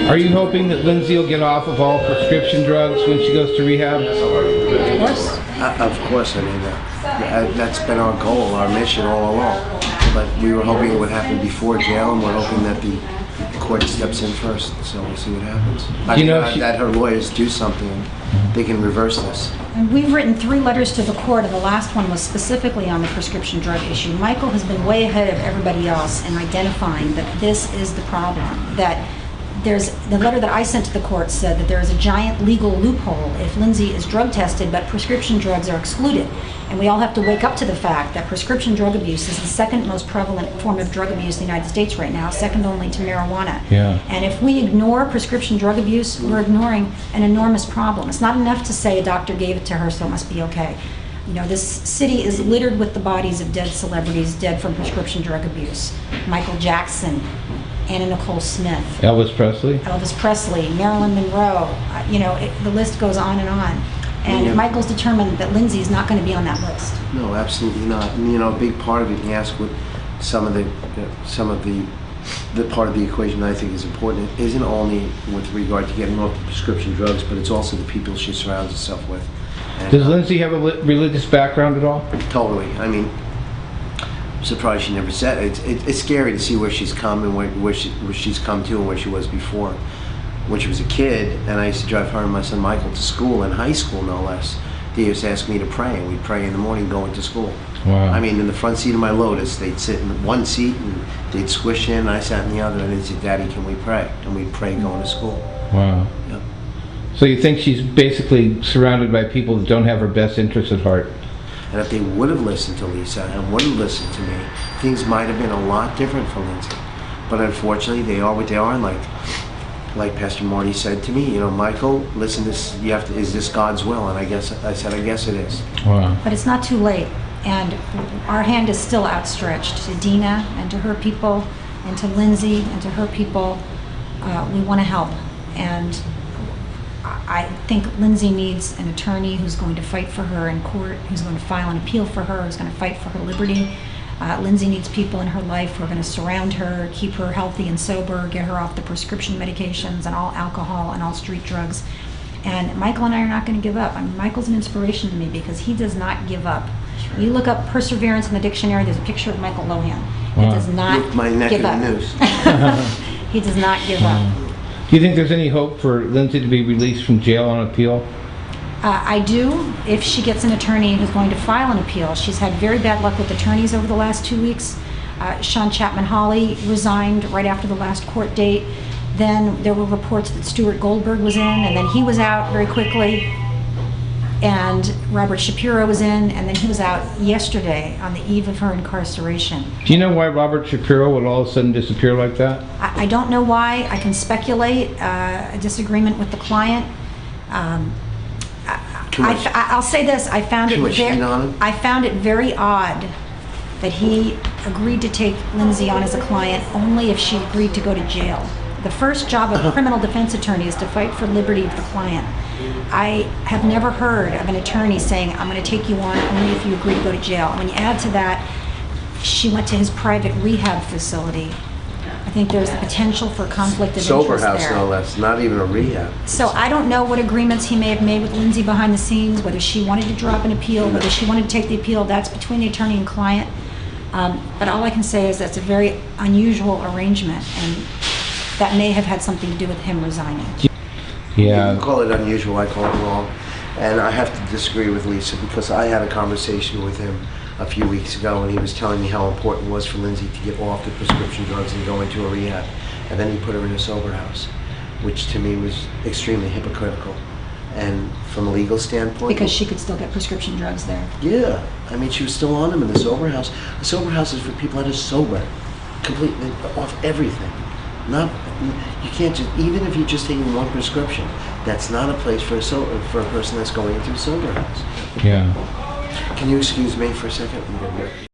Are you hoping that Lindsay will get off of all prescription drugs when she goes to rehab? Of course. Of course, I mean, that's been our goal, our mission all along. But we were hoping it would happen before jail, and we're hoping that the court steps in first, so we'll see what happens. I mean, that her lawyers do something, they can reverse this. And we've written 3 letters to the court, and the last one was specifically on the prescription drug issue. Michael has been way ahead of everybody else in identifying that this is the problem. That the letter that I sent to the court said that there is a giant legal loophole if Lindsay is drug tested, but prescription drugs are excluded. And we all have to wake up to the fact that prescription drug abuse is the 2nd most prevalent form of drug abuse in the United States right now, second only to marijuana. Yeah. And if we ignore prescription drug abuse, we're ignoring an enormous problem. It's not enough to say a doctor gave it to her, so it must be okay. You know, this city is littered with the bodies of dead celebrities dead from prescription drug abuse. Michael Jackson, Anna Nicole Smith, Elvis Presley, Marilyn Monroe, the list goes on and on. And Michael's determined that Lindsay's not going to be on that list. No, absolutely not. And, a big part of it, you ask what some of the part of the equation that I think is important, it isn't only with regard to getting off the prescription drugs, but it's also the people she surrounds herself with. And, Does Lindsay have a religious background at all? Totally. I mean, I'm surprised she never said it. It's scary to see where she's come and where she's come to and where she was before. When she was a kid, and I used to drive her and my son Michael to school, in high school no less, they used to ask me to pray, and we'd pray in the morning going to school. Wow. I mean, in the front seat of my Lotus, they'd sit in one seat and they'd squish in, and I sat in the other, and they'd say, "Daddy, can we pray?" And we'd pray going to school. Wow. Yep. So you think she's basically surrounded by people that don't have her best interests at heart? And if they would have listened to Lisa and would have listened to me, things might have been a lot different for Lindsay. But unfortunately, they are what they are, and like Pastor Marty said to me, Michael, listen, is this God's will? And I said, I guess it is. Wow. But it's not too late, and our hand is still outstretched to Dina and to her people, and to Lindsay and to her people. We want to help, and I think Lindsay needs an attorney who's going to fight for her in court, who's going to file an appeal for her, who's going to fight for her liberty. Lindsay needs people in her life who are going to surround her, keep her healthy and sober, get her off the prescription medications and all alcohol and all street drugs. And Michael and I are not going to give up. I mean, Michael's an inspiration to me because he does not give up. You look up perseverance in the dictionary, there's a picture of Michael Lohan. He does not give up. He does not give up. Do you think there's any hope for Lindsay to be released from jail on appeal? I do, if she gets an attorney who's going to file an appeal. She's had very bad luck with attorneys over the last 2 weeks. Sean Chapman-Hawley resigned right after the last court date. Then there were reports that Stuart Goldberg was in, and then he was out very quickly. And Robert Shapiro was in, and then he was out yesterday on the eve of her incarceration. Do you know why Robert Shapiro would all of a sudden disappear like that? I don't know why. I can speculate. A disagreement with the client. I'll say this: I found it very odd that he agreed to take Lindsay on as a client only if she agreed to go to jail. The first job of a criminal defense attorney is to fight for liberty of the client. I have never heard of an attorney saying, "I'm going to take you on only if you agree to go to jail." When you add to that, she went to his private rehab facility. I think there's the potential for conflict of interest Sober there. house, no less, not even a rehab. So I don't know what agreements he may have made with Lindsay behind the scenes, whether she wanted to drop an appeal, whether she wanted to take the appeal. That's between the attorney and client. But all I can say is that's a very unusual arrangement, and that may have had something to do with him resigning. Yeah. You call it unusual, I call it wrong. And I have to disagree with Lisa because I had a conversation with him a few weeks ago, and he was telling me how important it was for Lindsay to get off the prescription drugs and go into a rehab. And then he put her in a sober house, which to me was extremely hypocritical. And from a legal standpoint... Because she could still get prescription drugs there. Yeah. I mean, she was still on them in the sober house. The sober house is for people that are sober, completely off everything. You can't just, even if you're just taking one prescription, that's not a place for a person that's going into a sober house. Yeah. Can you excuse me for a second?